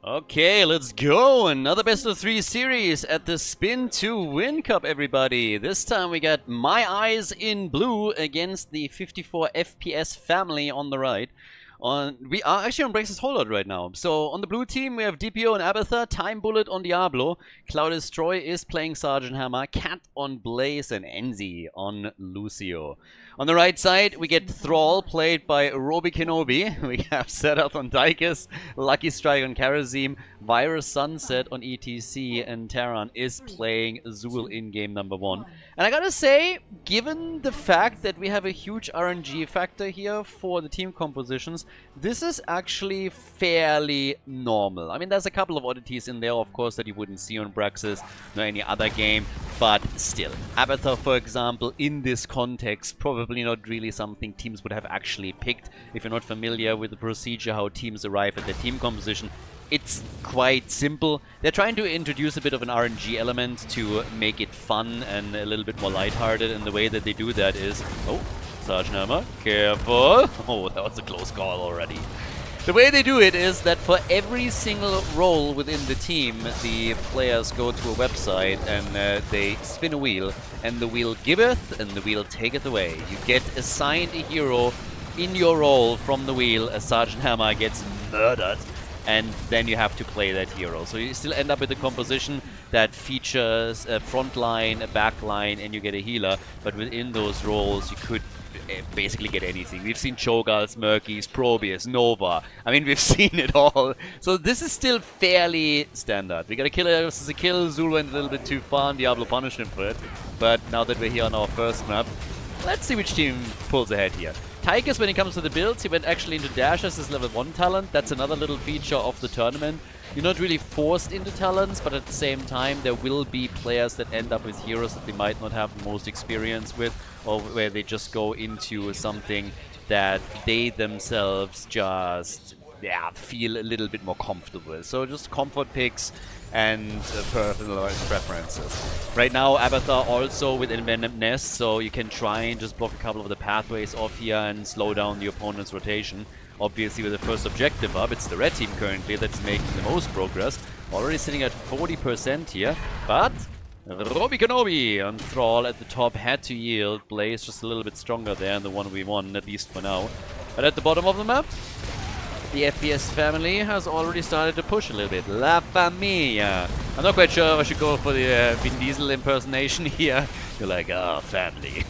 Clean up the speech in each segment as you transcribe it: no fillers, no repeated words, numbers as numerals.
Okay, let's go! Another best of 3 series at the Spin to Win Cup, everybody. This time we got My Eyes in Blue against the 54 FPS family on the right. We are actually on Brax's holdout right now. So on the blue team we have DPO and Abatha, Time Bullet on Diablo, Cloud Destroy is playing Sergeant Hammer, Cat on Blaze, and Enzi on Lucio. On the right side we get Thrall played by Roby Kenobi. We have Sedath on Dykes, Lucky Strike on Karazim, Virus Sunset on ETC, and Terran is playing Zool in game number 1. And I gotta say, given the fact that we have a huge RNG factor here for the team compositions, this is actually fairly normal. I mean, there's a couple of oddities in there, of course, that you wouldn't see on Braxis nor any other game, but still. Abatha, for example, in this context, probably not really something teams would have actually picked. If you're not familiar with the procedure, how teams arrive at their team composition, it's quite simple. They're trying to introduce a bit of an RNG element to make it fun and a little bit more lighthearted, and the way that they do that is... Oh, Sergeant Hammer, careful! Oh, that was a close call already. The way they do it is that for every single role within the team, the players go to a website and they spin a wheel, and the wheel giveth and the wheel taketh away. You get assigned a hero in your role from the wheel, as Sergeant Hammer gets murdered, and then you have to play that hero. So you still end up with a composition that features a front line, a back line, and you get a healer, but within those roles you could basically get anything. We've seen Cho'Galls, Murkies, Probius, Nova. I mean, we've seen it all. So this is still fairly standard. We got a killer versus a kill. Zul went a little bit too far and Diablo punished him for it. But now that we're here on our first map, let's see which team pulls ahead here. Tychus, when it comes to the builds, he went actually into Dash as his level 1 talent. That's another little feature of the tournament. You're not really forced into talents, but at the same time there will be players that end up with heroes that they might not have the most experience with, or where they just go into something that they themselves just feel a little bit more comfortable with. So just comfort picks and personal preferences. Right now Abatha also with Envenomed Nest, so you can try and just block a couple of the pathways off here and slow down the opponent's rotation. Obviously with the first objective up, it's the red team currently that's making the most progress. Already sitting at 40% here, but Roby Kenobi on Thrall at the top had to yield. Blaze just a little bit stronger there in the 1v1, at least for now. But at the bottom of the map, the FPS family has already started to push a little bit. La Familia. I'm not quite sure if I should go for the Vin Diesel impersonation here. You're like, ah, family.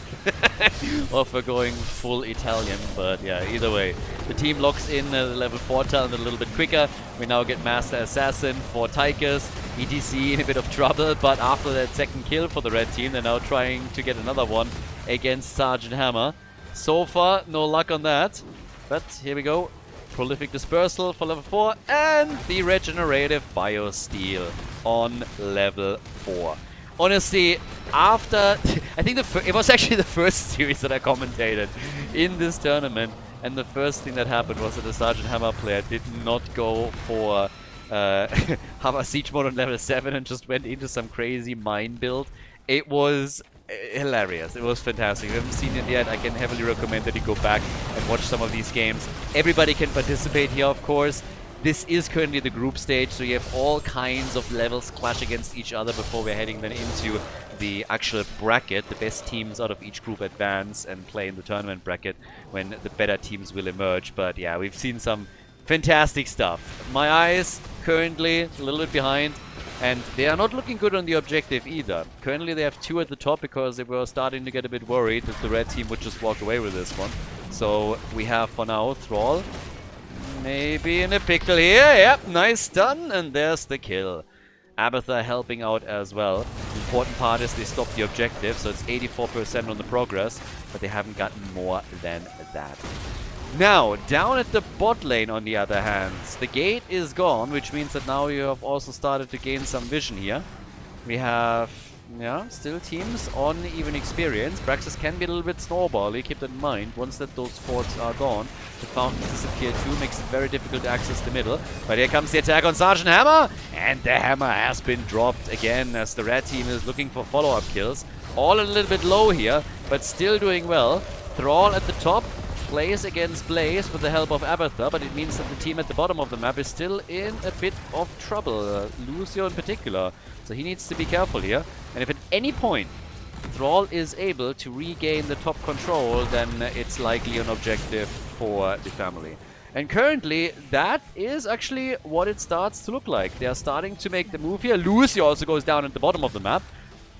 Or for going full Italian, but yeah, either way. The team locks in the level 4 talent a little bit quicker. We now get Master Assassin for Tychus. ETC in a bit of trouble, but after that second kill for the red team, they're now trying to get another one against Sergeant Hammer. So far, no luck on that. But here we go. Prolific Dispersal for level 4 and the Regenerative Biosteel on level 4. Honestly, after... I think it was actually the first series that I commentated in this tournament, and the first thing that happened was that the Sergeant Hammer player did not go for Hammer Siege mode on level 7 and just went into some crazy mine build. It was hilarious. It was fantastic. If you haven't seen it yet, I can heavily recommend that you go back and watch some of these games. Everybody can participate here, of course. This is currently the group stage, so you have all kinds of levels clash against each other before we're heading then into the actual bracket. The best teams out of each group advance and play in the tournament bracket when the better teams will emerge. But yeah, we've seen some fantastic stuff. My Eyes currently a little bit behind, and they are not looking good on the objective either. Currently they have 2 at the top because they were starting to get a bit worried that the red team would just walk away with this one. So we have for now Thrall. Maybe in a pickle here. Yep, nice stun, and there's the kill. Abatha helping out as well. The important part is they stopped the objective, so it's 84% on the progress, but they haven't gotten more than that. Now, down at the bot lane on the other hand, the gate is gone, which means that now you have also started to gain some vision here. We have, still teams on even experience. Braxis can be a little bit snowbally, keep that in mind. Once that those forts are gone, the fountains disappear too, makes it very difficult to access the middle. But here comes the attack on Sergeant Hammer, and the hammer has been dropped again as the red team is looking for follow-up kills. All a little bit low here, but still doing well. Thrall at the top. plays against Blaze with the help of Abathur, but it means that the team at the bottom of the map is still in a bit of trouble. Lucio in particular. So he needs to be careful here. And if at any point Thrall is able to regain the top control, then it's likely an objective for the family. And currently, that is actually what it starts to look like. They are starting to make the move here. Lucio also goes down at the bottom of the map.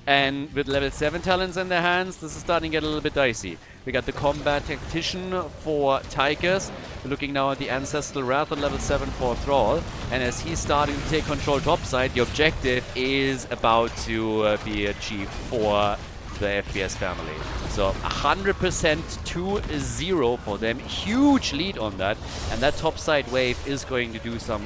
And with level 7 talents in their hands, this is starting to get a little bit dicey. We got the Combat Tactician for Tychus. We're looking now at the Ancestral Wrath on level 7 for Thrall. And as he's starting to take control topside, the objective is about to be achieved for the FPS family. So 100% 2-0 for them. Huge lead on that. And that topside wave is going to do some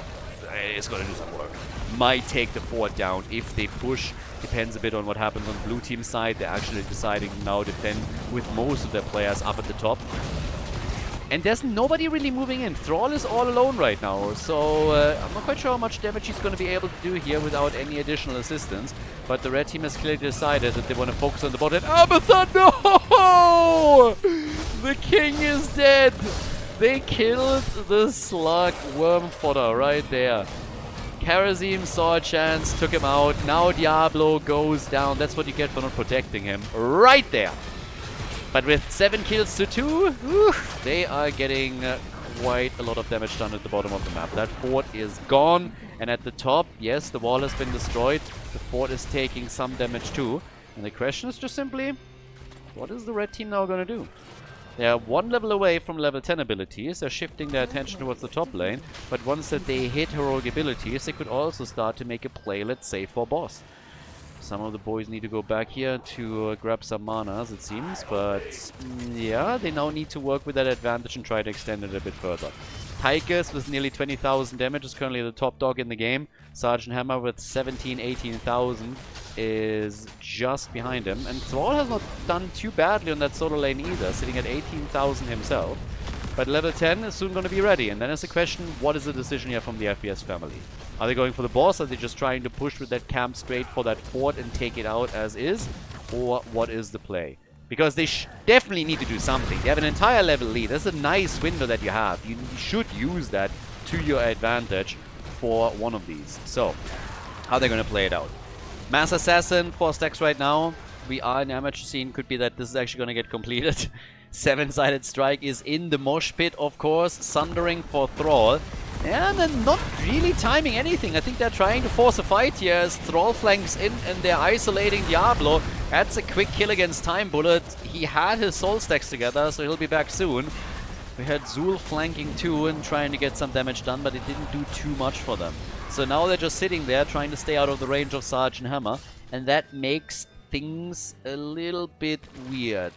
work. Might take the fort down if they push. Depends a bit on what happens on the blue team side. They're actually deciding now to defend with most of their players up at the top. And there's nobody really moving in. Thrall is all alone right now. So I'm not quite sure how much damage he's going to be able to do here without any additional assistance. But the red team has clearly decided that they want to focus on the bot. And Abathur, no! The king is dead! They killed the slug worm fodder right there. Karazim saw a chance, took him out. Now Diablo goes down. That's what you get for not protecting him. Right there. But with 7 kills to 2, they are getting quite a lot of damage done at the bottom of the map. That fort is gone. And at the top, yes, the wall has been destroyed. The fort is taking some damage too. And the question is just simply, what is the red team now going to do? They are 1 level away from level 10 abilities. They're shifting their attention towards the top lane. But once that they hit heroic abilities, they could also start to make a play, let's say, for boss. Some of the boys need to go back here to grab some manas, it seems. But yeah, they now need to work with that advantage and try to extend it a bit further. Tychus with nearly 20,000 damage is currently the top dog in the game. Sergeant Hammer with 18,000 is just behind him. And Thrall has not done too badly on that solo lane either, sitting at 18,000 himself. But level 10 is soon going to be ready. And then is the question, what is the decision here from the FPS family? Are they going for the boss? Are they just trying to push with that camp straight for that fort and take it out as is? Or what is the play? Because they definitely need to do something. They have an entire level lead. That's a nice window that you have. You should use that to your advantage for one of these. So, how are they going to play it out? Mass Assassin, 4 stacks right now. We are in the amateur scene. Could be that this is actually going to get completed. 7-sided strike is in the mosh pit, of course. Sundering for Thrall. And they're not really timing anything. I think they're trying to force a fight here as Thrall flanks in and they're isolating Diablo. That's a quick kill against Time Bullet. He had his soul stacks together, so he'll be back soon. We had Zul flanking too and trying to get some damage done, but it didn't do too much for them. So now they're just sitting there trying to stay out of the range of Sergeant Hammer. And that makes things a little bit weird.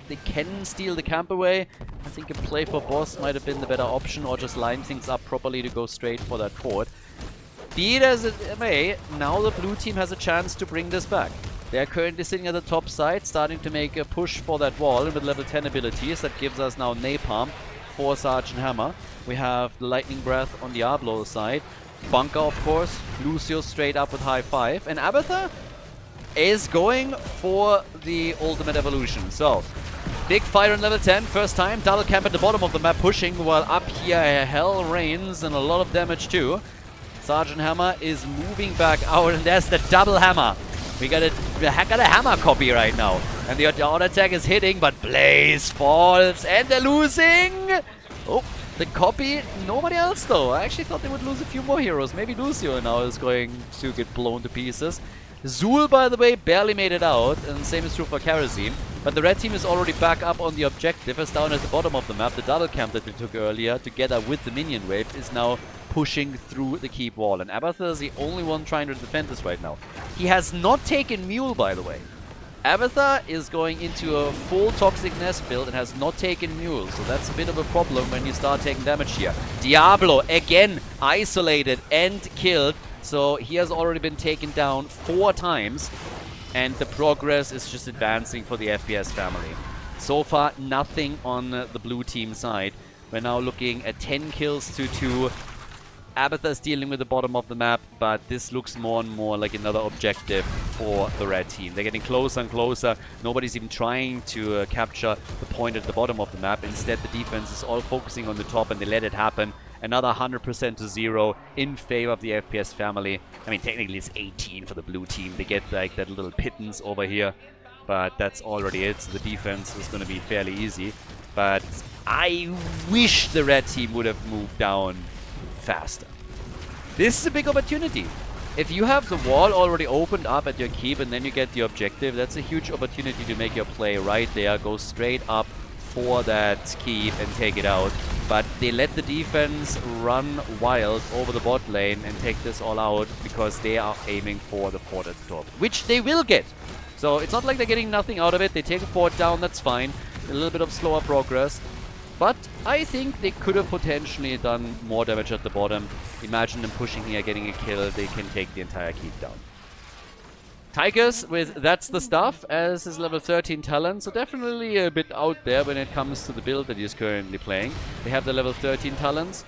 They can steal the camp away. I think a play for boss might have been the better option, or just line things up properly to go straight for that fort. Be it as it may, now the blue team has a chance to bring this back. They are currently sitting at the top side, starting to make a push for that wall with level 10 abilities. That gives us now Napalm for Sergeant Hammer. We have the Lightning Breath on Diablo's side. Bunker, of course. Lucio straight up with high 5. And Abathur is going for the ultimate evolution. So, big fight on level 10, first time. Double camp at the bottom of the map, pushing, while up here hell rains and a lot of damage too. Sergeant Hammer is moving back out, and there's the double hammer. We got a hammer copy right now. And the auto attack is hitting, but Blaze falls, and they're losing! Oh, the copy, nobody else though. I actually thought they would lose a few more heroes. Maybe Lucio now is going to get blown to pieces. Zul, by the way, barely made it out, and same is true for Karazim. But the red team is already back up on the objective, as down at the bottom of the map. The double camp that we took earlier, together with the minion wave, is now pushing through the keep wall. And Abathur is the only one trying to defend this right now. He has not taken Mule, by the way. Abathur is going into a full Toxic Nest build and has not taken Mule, so that's a bit of a problem when you start taking damage here. Diablo, again, isolated and killed. So he has already been taken down 4 times, and the progress is just advancing for the FPS family. So far, nothing on the blue team side. We're now looking at 10 kills to 2. Abathur is dealing with the bottom of the map, but this looks more and more like another objective for the red team. They're getting closer and closer. Nobody's even trying to capture the point at the bottom of the map. Instead, the defense is all focusing on the top, and they let it happen. Another 100% to 0 in favor of the FPS family. I mean, technically it's 18 for the blue team. They get like that little pittance over here, but that's already it. So the defense is going to be fairly easy. But I wish the red team would have moved down faster. This is a big opportunity. If you have the wall already opened up at your keep and then you get the objective, that's a huge opportunity to make your play right there. Go straight up for that keep and take it out. But they let the defense run wild over the bot lane and take this all out because they are aiming for the fort at the top, which they will get. So it's not like they're getting nothing out of it. They take a fort down, that's fine. A little bit of slower progress. But I think they could have potentially done more damage at the bottom. Imagine them pushing here, getting a kill. They can take the entire keep down. Tigers with That's the Stuff as his level 13 talent. So definitely a bit out there when it comes to the build that he's currently playing. They have the level 13 talents.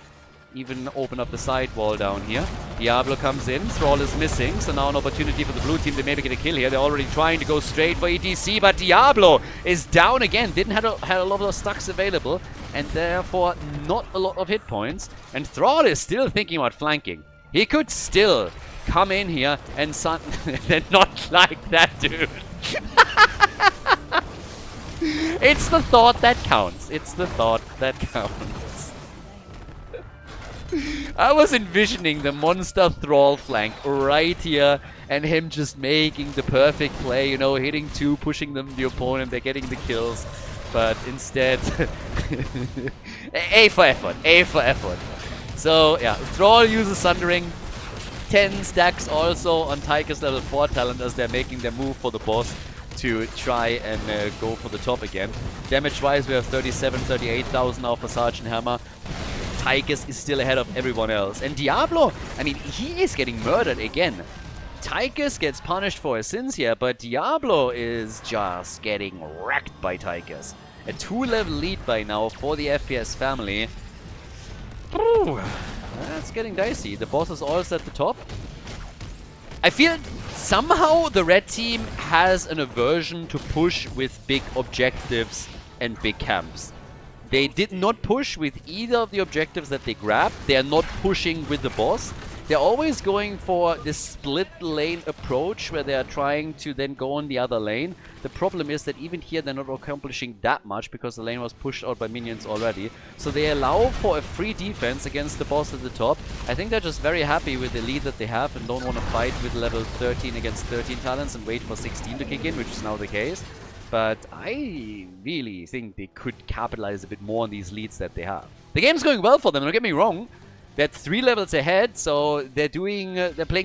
Even open up the side wall down here. Diablo comes in. Thrall is missing. So now an opportunity for the blue team to maybe get a kill here. They're already trying to go straight for ETC, but Diablo is down again. Didn't have a lot of stacks available, and therefore not a lot of hit points. And Thrall is still thinking about flanking. He could still come in here and they're not like that, dude. It's the thought that counts. It's the thought that counts. I was envisioning the monster Thrall flank right here and him just making the perfect play, you know, hitting 2, pushing them the opponent, they're getting the kills. But instead, A for effort, A for effort. So yeah, Thrall uses Sundering. 10 stacks also on Tiger's level 4 talent as they're making their move for the boss to try and go for the top again. Damage-wise, we have 38,000 now for Sergeant Hammer. Tychus is still ahead of everyone else. And Diablo, I mean, he is getting murdered again. Tychus gets punished for his sins here, but Diablo is just getting wrecked by Tychus. A 2-level lead by now for the FPS family. Ooh, that's getting dicey. The boss is also at the top. I feel somehow the red team has an aversion to push with big objectives and big camps. They did not push with either of the objectives that they grabbed. They are not pushing with the boss. They're always going for this split lane approach where they are trying to then go on the other lane. The problem is that even here they're not accomplishing that much because the lane was pushed out by minions already. So they allow for a free defense against the boss at the top. I think they're just very happy with the lead that they have and don't want to fight with level 13 against 13 talents and wait for 16 to kick in, which is now the case. But I really think they could capitalize a bit more on these leads that they have. The game's going well for them, don't get me wrong. They're 3 levels ahead, so they're playing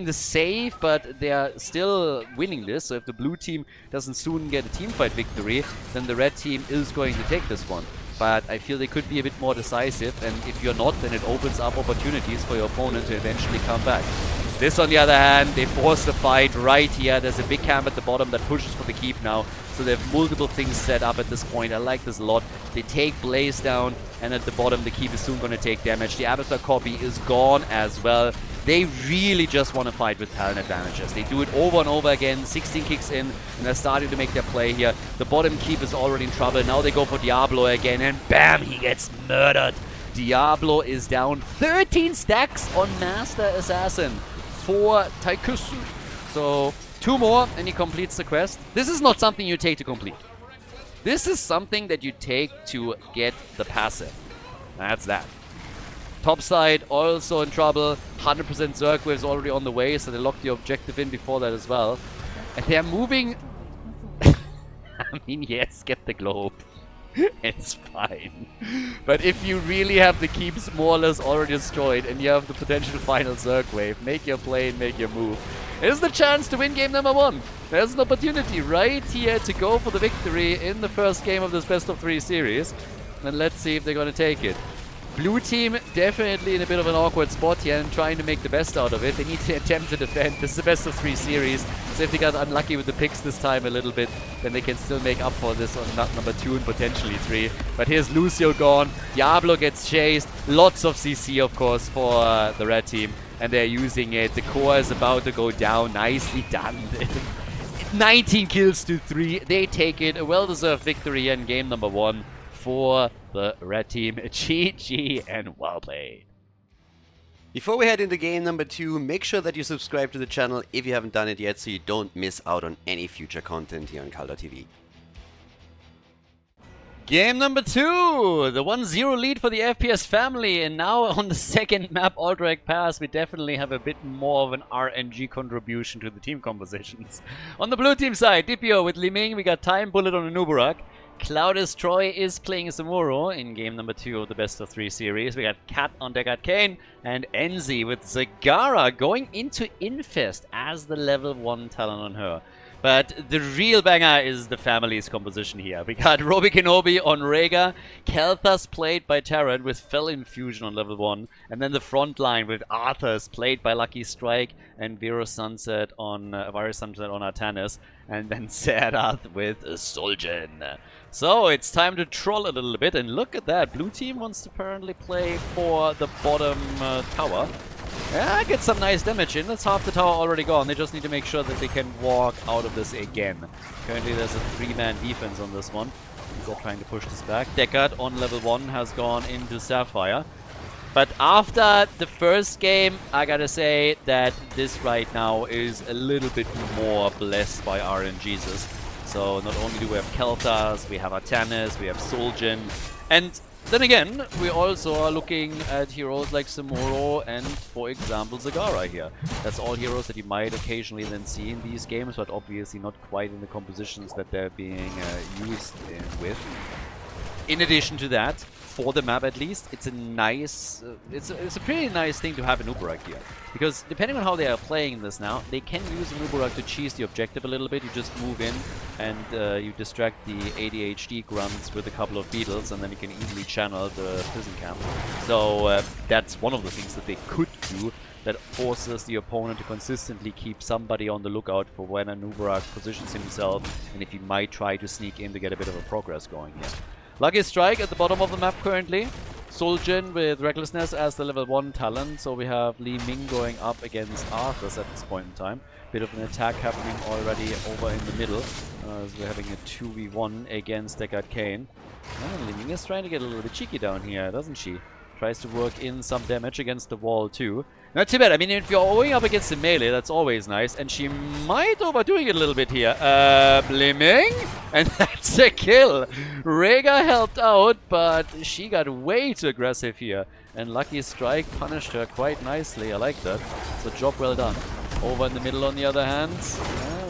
the safe, but they are still winning this. So if the blue team doesn't soon get a teamfight victory, then the red team is going to take this one. But I feel they could be a bit more decisive, and if you're not, then it opens up opportunities for your opponent to eventually come back. This, on the other hand, they force the fight right here. There's a big camp at the bottom that pushes for the keep now. So they have multiple things set up at this point. I like this a lot. They take Blaze down, and at the bottom, the keep is soon going to take damage. The Abathur copy is gone as well. They really just want to fight with talent advantages. They do it over and over again. 16 kicks in, and they're starting to make their play here. The bottom keep is already in trouble. Now they go for Diablo again, and bam, he gets murdered. Diablo is down 13 stacks on Master Assassin for Taikusu. So 2 more and he completes the quest. This is not something you take to complete. This is something that you take to get the passive. That's that. Topside also in trouble. 100% Zerg waves already on the way, so they locked the objective in before that as well. And they're moving... I mean, yes, get the globe. It's fine. But if you really have the keeps more or less already destroyed and you have the potential final Zerg wave, make your play and make your move. Here's the chance to win game number 1. There's an opportunity right here to go for the victory in the first game of this best of 3 series. And let's see if they're going to take it. Blue team definitely in a bit of an awkward spot here and trying to make the best out of it. They need to attempt to defend. This is the best of 3 series. So if they got unlucky with the picks this time a little bit, then they can still make up for this on nut number 2 and potentially 3. But here's Lucio gone. Diablo gets chased. Lots of CC, of course, for the red team. And they're using it. The core is about to go down. Nicely done. 19 kills to 3. They take it. A well-deserved victory in game number 1 for the red team. GG and well played. Before we head into game number 2, make sure that you subscribe to the channel if you haven't done it yet so you don't miss out on any future content here on Khaldor TV. Game number 2, the 1-0 lead for the FPS family, and now on the second map, Alderac Pass, we definitely have a bit more of an RNG contribution to the team compositions. On the blue team side, Dipio with Liming, we got Time Bullet on Anubarak. Cloudus Troy is playing Samuro in game number 2 of the best of 3 series. We got Cat on Deckard Kane and Enzi with Zagara going into Infest as the level 1 talent on her. But the real banger is the family's composition here. We got Robi Kenobi on Rhaegar, Kel'Thas played by Terran with Fell Infusion on level 1, and then the front line with Arthas played by Lucky Strike and Virus Sunset on Artanis, and then Serath with Soljan. So it's time to troll a little bit, and look at that. Blue team wants to apparently play for the bottom tower. Yeah, get some nice damage in. That's half the tower already gone. They just need to make sure that they can walk out of this again. Currently there's a 3-man defense on this one. They're trying to push this back. Deckard on level 1 has gone into Sapphire. But after the first game, I gotta say that this right now is a little bit more blessed by RNGesus. So not only do we have Kel'Thas, we have Artanis, we have Soljan, and then again, we also are looking at heroes like Samuro and, for example, Zagara here. That's all heroes that you might occasionally then see in these games, but obviously not quite in the compositions that they're being used with. In addition to that, for the map at least, it's a nice, it's a pretty nice thing to have an Uberak here. Because depending on how they are playing this now, they can use an Uberak to cheese the objective a little bit. You just move in and you distract the ADHD grunts with a couple of beetles, and then you can easily channel the prison camp. So that's one of the things that they could do that forces the opponent to consistently keep somebody on the lookout for when an Uberak positions himself, and if he might try to sneak in to get a bit of a progress going here. Lucky Strike at the bottom of the map currently. Soljan with Recklessness as the level 1 talent. So we have Li Ming going up against Arthas at this point in time. Bit of an attack happening already over in the middle. As we're having a 2v1 against Deckard Kane. Li Ming is trying to get a little bit cheeky down here, doesn't she? Tries to work in some damage against the wall too. Not too bad. I mean, if you're going up against the melee, that's always nice. And she might overdoing it a little bit here. Bliming? And that's a kill. Rhaegar helped out, but she got way too aggressive here. And Lucky Strike punished her quite nicely. I like that. So job well done. Over in the middle on the other hand.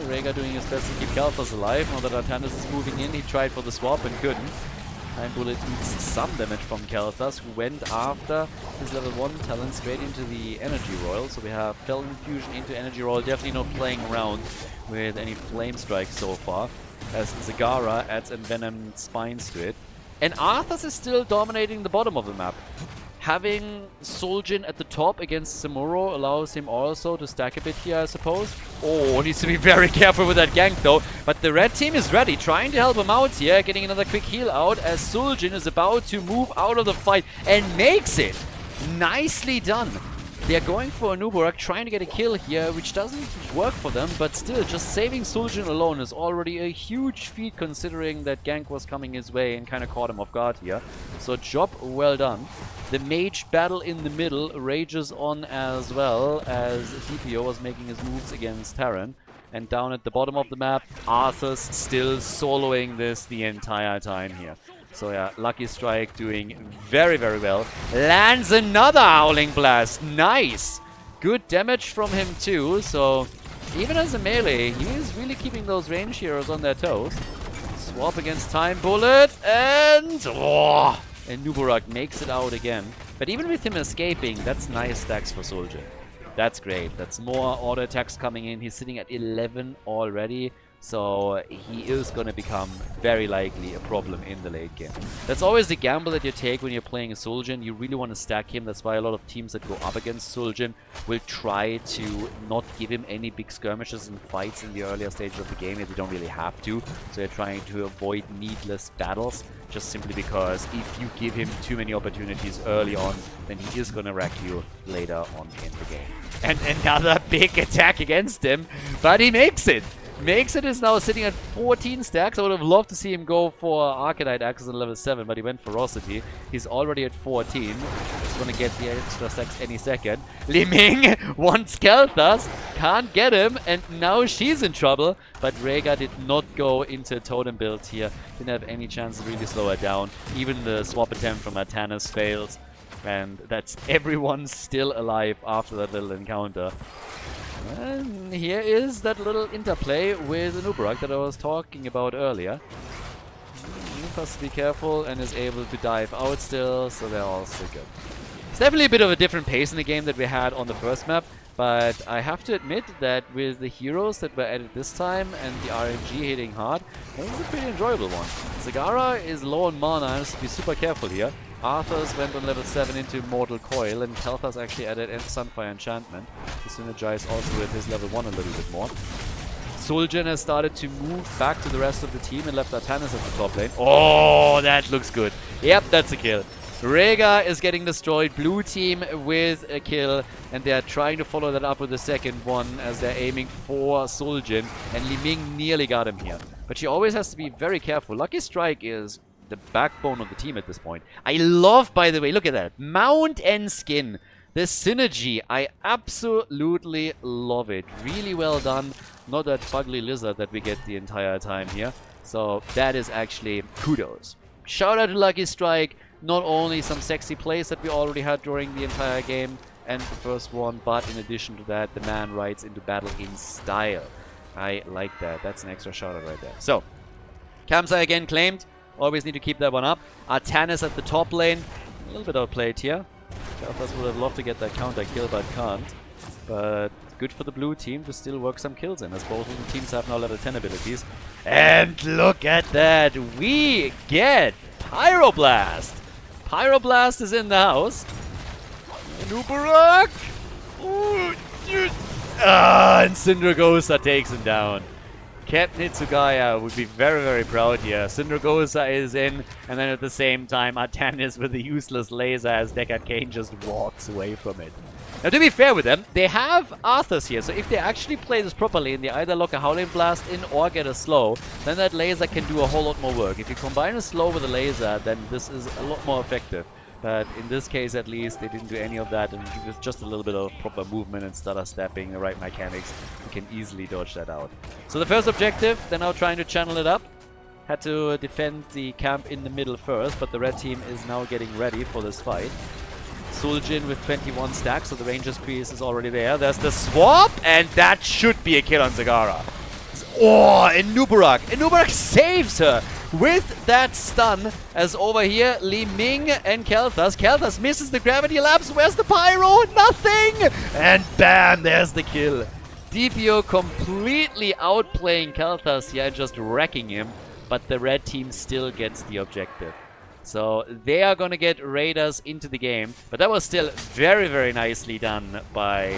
Rhaegar doing his best to keep Kel'Thas alive. Now that Artanis is moving in, he tried for the swap and couldn't. Time Bullet eats some damage from Kel'Thas, who went after his level 1 talent straight into the Energy Royal. So we have Fell Infusion into Energy Royal, definitely not playing around with any Flame Strike so far, as Zagara adds Envenomed Spines to it. And Arthas is still dominating the bottom of the map. Having Soljan at the top against Samuro allows him also to stack a bit here, I suppose. Oh, needs to be very careful with that gank though. But the red team is ready, trying to help him out here, getting another quick heal out as Soljan is about to move out of the fight and makes it. Nicely done. They're going for a Uberak, trying to get a kill here, which doesn't work for them, but still, just saving Soljan alone is already a huge feat considering that gank was coming his way and kind of caught him off guard here. So job well done. The mage battle in the middle rages on as well as DPO was making his moves against Terran. And down at the bottom of the map, Arthas still soloing this the entire time here. So yeah, Lucky Strike doing very, very well. Lands another Howling Blast. Nice! Good damage from him too. So even as a melee, he is really keeping those range heroes on their toes. Swap against Time Bullet and... oh! And Uberak makes it out again. But even with him escaping, that's nice stacks for Soljan. That's great. That's more auto attacks coming in. He's sitting at 11 already. So he is going to become very likely a problem in the late game. That's always the gamble that you take when you're playing a Suljin. You really want to stack him. That's why a lot of teams that go up against Suljin will try to not give him any big skirmishes and fights in the earlier stages of the game if they don't really have to. So they're trying to avoid needless battles, just simply because if you give him too many opportunities early on, then he is going to wreck you later on in the game. And another big attack against him, but he makes it! Makes it is now sitting at 14 stacks. I would have loved to see him go for Arcanite Axis at level 7, but he went Ferocity. He's already at 14. He's going to get the extra stacks any second. Li Ming wants Kel'Thas, can't get him, and now she's in trouble. But Rhaegar did not go into a totem build here. Didn't have any chance to really slow her down. Even the swap attempt from Artanis fails. And that's everyone still alive after that little encounter. And here is that little interplay with Nubarak that I was talking about earlier. He has to be careful and is able to dive out still, so they're also good. It's definitely a bit of a different pace in the game that we had on the first map, but I have to admit that with the heroes that were added this time and the RNG hitting hard, that was a pretty enjoyable one. Zagara is low on mana and has to be super careful here. Arthur's went on level 7 into Mortal Coil, and Kel'Thas actually added Sunfire Enchantment to synergize also with his level 1 a little bit more. Suljin has started to move back to the rest of the team and left Artanis at the top lane. Oh, that looks good. Yep, that's a kill. Rhaegar is getting destroyed. Blue team with a kill, and they are trying to follow that up with the second one as they're aiming for Suljin, and Li Ming nearly got him here. But she always has to be very careful. Lucky Strike is the backbone of the team at this point. I love, by the way, look at that. Mount and skin. The synergy, I absolutely love it. Really well done. Not that fugly lizard that we get the entire time here. So that is actually kudos. Shout out to Lucky Strike. Not only some sexy plays that we already had during the entire game and the first one, but in addition to that, the man rides into battle in style. I like that. That's an extra shout out right there. So, Kamsa again claimed. Always need to keep that one up. Artanis at the top lane. A little bit outplayed here. Kel'Thas would have loved to get that counter kill, but can't. But good for the blue team to still work some kills in, as both of the teams have now level 10 abilities. And look at that! We get Pyroblast! Pyroblast is in the house. Nubarak! And Syndragosa takes him down. Captain Hitsugaya would be very, very proud here. Syndragosa is in, and then at the same time, Artanis with a useless laser as Deckard Cain just walks away from it. Now, to be fair with them, they have Arthurs here, so if they actually play this properly and they either lock a Howling Blast in or get a slow, then that laser can do a whole lot more work. If you combine a slow with a laser, then this is a lot more effective. But in this case, at least, they didn't do any of that, and with just a little bit of proper movement and stutter stepping, the right mechanics, you can easily dodge that out. So the first objective, they're now trying to channel it up. Had to defend the camp in the middle first, but the red team is now getting ready for this fight. Suljin with 21 stacks, so the Ranger's Priest is already there. There's the swap, and that should be a kill on Zagara. Oh, and Nubarak saves her with that stun, as over here, Li Ming and Kel'Thas. Kel'Thas misses the gravity lapse. Where's the pyro? Nothing! And bam, there's the kill. DPO completely outplaying Kel'Thas here and just wrecking him, but the red team still gets the objective. So they are going to get Raiders into the game, but that was still very, very nicely done by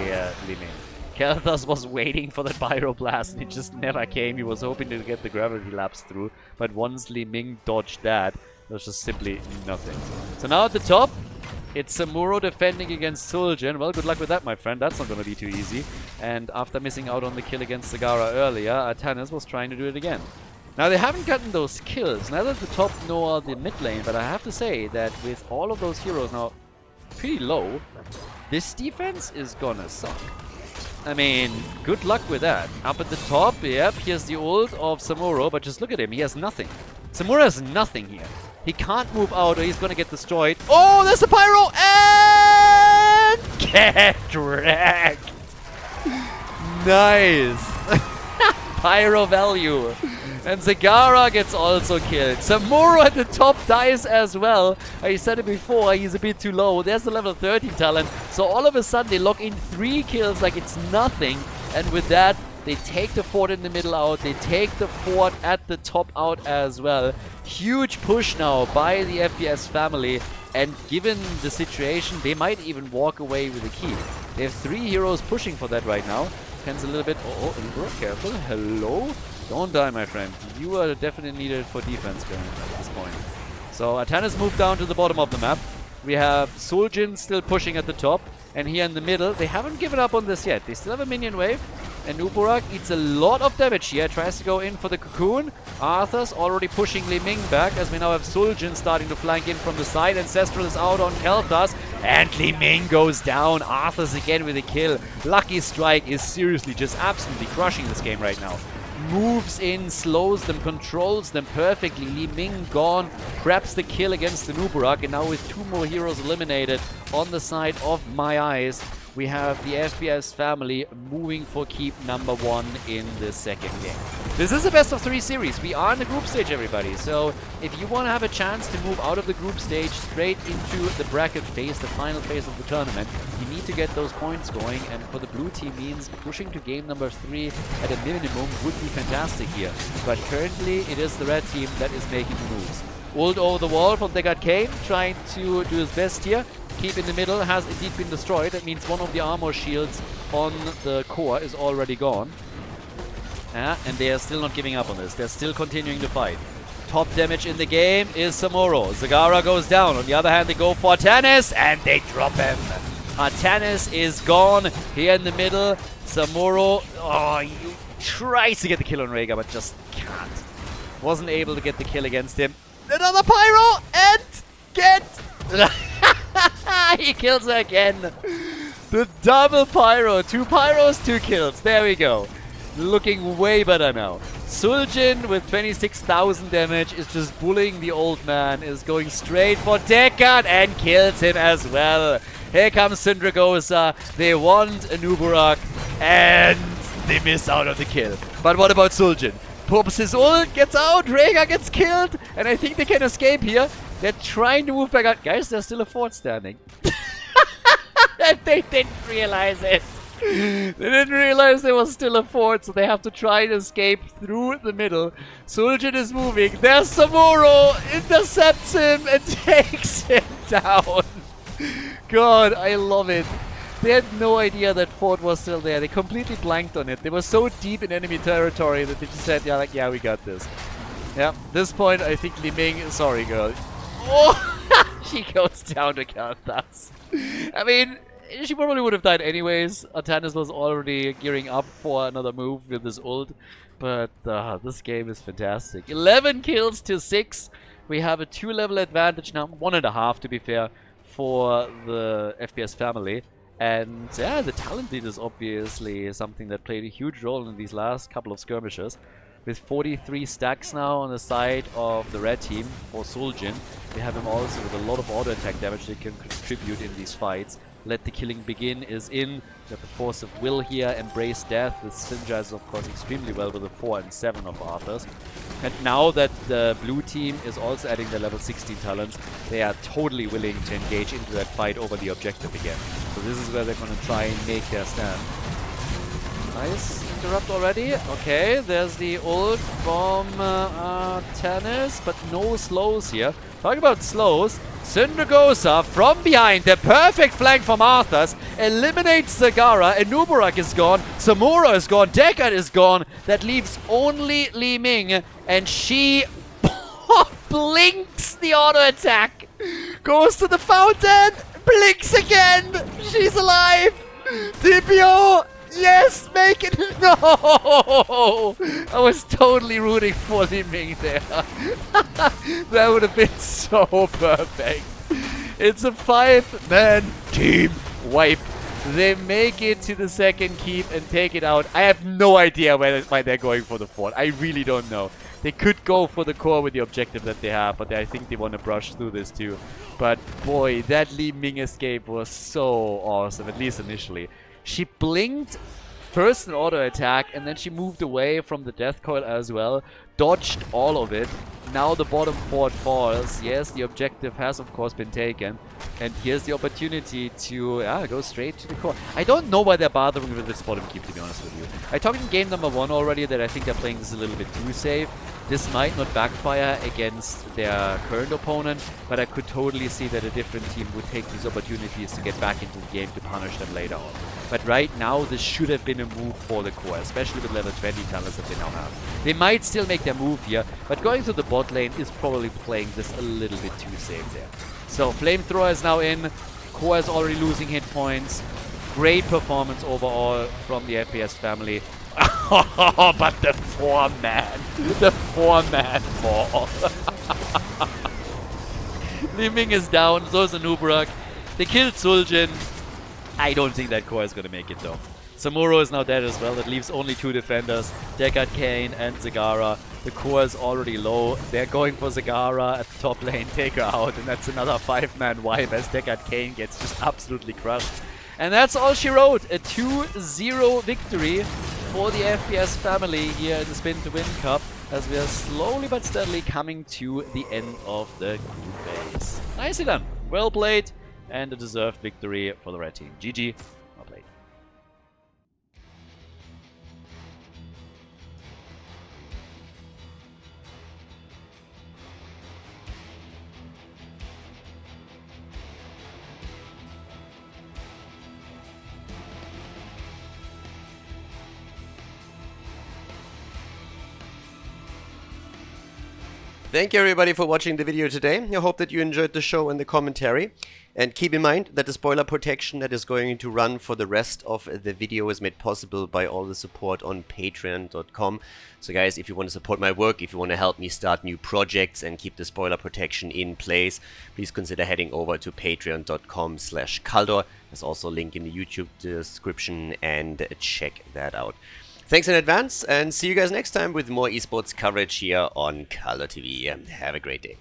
Li Ming. Kel'Thas was waiting for the Pyroblast and it just never came. He was hoping to get the gravity lapse through, but once Li Ming dodged that, there was just simply nothing. So now at the top, it's Samuro defending against Suljin. Well, good luck with that, my friend. That's not going to be too easy. And after missing out on the kill against Zagara earlier, Artanis was trying to do it again. Now, they haven't gotten those kills, neither the top nor the mid lane, but I have to say that with all of those heroes now pretty low, this defense is gonna suck. I mean, good luck with that. Up at the top, yep, here's the ult of Samuro, but just look at him, he has nothing. Samuro has nothing here. He can't move out or he's gonna get destroyed. Oh, there's the pyro! And get wrecked! Nice! Pyro value. And Zagara gets also killed. Samuro at the top dies as well. I said it before, he's a bit too low. There's the level 13 talent. So all of a sudden they lock in 3 kills like it's nothing. And with that, They take the fort in the middle out. They take the fort at the top out as well. Huge push now by the FPS family. And given the situation, they might even walk away with a keep. They have 3 heroes pushing for that right now. Depends a little bit. Oh, careful. Hello? Don't die, my friend. You are definitely needed for defense currently at this point. So Atanas moved down to the bottom of the map. We have Suljin still pushing at the top. And here in the middle, they haven't given up on this yet. They still have a minion wave. And Uburak eats a lot of damage here. Tries to go in for the cocoon. Arthur's already pushing Li Ming back as we now have Suljin starting to flank in from the side. Ancestral is out on Khaldor. And Li Ming goes down. Arthur's again with a kill. Lucky Strike is seriously just absolutely crushing this game right now. Moves in, slows them, controls them perfectly. Li Ming gone, grabs the kill against the Nuburak, and now with 2 more heroes eliminated on the side of My Eyes, we have the FPS family moving for keep number 1 in the second game. This is a best of 3 series. We are in the group stage, everybody. So if you want to have a chance to move out of the group stage straight into the bracket phase, the final phase of the tournament, you need to get those points going. And for the blue team means pushing to game number 3 at a minimum would be fantastic here. But currently it is the red team that is making the moves. Ult over the wall from Deckard Kane, trying to do his best here. Keep in the middle has indeed been destroyed. That means one of the armor shields on the core is already gone. And they are still not giving up on this. They're still continuing to fight. Top damage in the game is Samuro. Zagara goes down. On the other hand, they go for Atanas and they drop him. Atanas is gone here in the middle. Samuro, you tries to get the kill on Rhaegar, but just can't. Wasn't able to get the kill against him. Another pyro and get... He kills her again. The double pyro. 2 pyros, 2 kills. There we go. Looking way better now. Suljin with 26,000 damage is just bullying the old man. Is going straight for Deckard and kills him as well. Here comes Syndragosa. They want a Nuburak and they miss out on the kill. But what about Suljin? Pops his ult, gets out, Rhaegar gets killed, and I think they can escape here. They're trying to move back out. Guys, there's still a fort standing. They didn't realize it. They didn't realize there was still a fort, so they have to try and escape through the middle. Suljin is moving. There's Samuro, intercepts him and takes him down. God, I love it. They had no idea that fort was still there. They completely blanked on it. They were so deep in enemy territory that they just said, yeah, we got this. Yeah, this point, I think Li Ming... Sorry, girl. Oh! She goes down to Khaldor. I mean, she probably would have died anyways. Atanas was already gearing up for another move with his ult. But this game is fantastic. 11 kills to 6. We have a 2-level advantage now. 1.5 to be fair for the FPS family. And yeah, the talent lead is obviously something that played a huge role in these last couple of skirmishes. With 43 stacks now on the side of the red team for Suljin. We have him also with a lot of auto attack damage that can contribute in these fights. Let the Killing Begin is in. We have the Force of Will here. Embrace Death with Sinja is of course extremely well with the 4 and 7 of Arthur's. And now that the blue team is also adding their level 16 talents, they are totally willing to engage into that fight over the objective again. So this is where they're going to try and make their stand. Nice interrupt already. Okay, there's the ult from Tennis, but no slows here. Talking about slows, Syndragosa from behind, the perfect flank from Arthur's, eliminates Zagara, and Nuburak is gone, Samura is gone, Deckard is gone. That leaves only Li Ming, and she blinks the auto attack. Goes to the fountain, blinks again. She's alive. DPO. Yes, make it! No! I was totally rooting for Li Ming there. That would have been so perfect. It's a 5-man team wipe. They make it to the second keep and take it out. I have no idea why they're going for the fort. I really don't know. They could go for the core with the objective that they have, but I think they want to brush through this too. But boy, that Li Ming escape was so awesome, at least initially. She blinked first an auto attack and then she moved away from the death coil as well. Dodged all of it. Now the bottom fort falls. Yes, the objective has of course been taken. And here's the opportunity to go straight to the core. I don't know why they're bothering with this bottom keep, to be honest with you. I talked in game number 1 already that I think they're playing this a little bit too safe. This might not backfire against their current opponent, but I could totally see that a different team would take these opportunities to get back into the game to punish them later on. But right now, this should have been a move for the core, especially with level 20 talents that they now have. They might still make their move here, but going to the bot lane is probably playing this a little bit too safe there. So Flamethrower is now in. Core is already losing hit points. Great performance overall from the FPS family. But the 4-man. The 4-man fall. Liming is down. So is Anubrak. They killed Zul'jin. I don't think that Core is going to make it though. Samuro is now dead as well. That leaves only 2 defenders. Deckard Cain and Zagara. The core is already low. They're going for Zagara at the top lane. Take her out. And that's another 5-man wipe as Deckard Cain gets just absolutely crushed. And that's all she wrote. A 2-0 victory for the FPS family here in the Spin to Win Cup, as we are slowly but steadily coming to the end of the group phase. Nicely done. Well played. And a deserved victory for the red team. GG. Well played. Thank you everybody for watching the video today. I hope that you enjoyed the show and the commentary. And keep in mind that the spoiler protection that is going to run for the rest of the video is made possible by all the support on patreon.com. So guys, if you want to support my work, if you want to help me start new projects and keep the spoiler protection in place, please consider heading over to patreon.com/Khaldor. There's also a link in the YouTube description, and check that out. Thanks in advance, and see you guys next time with more esports coverage here on Khaldor TV. Have a great day.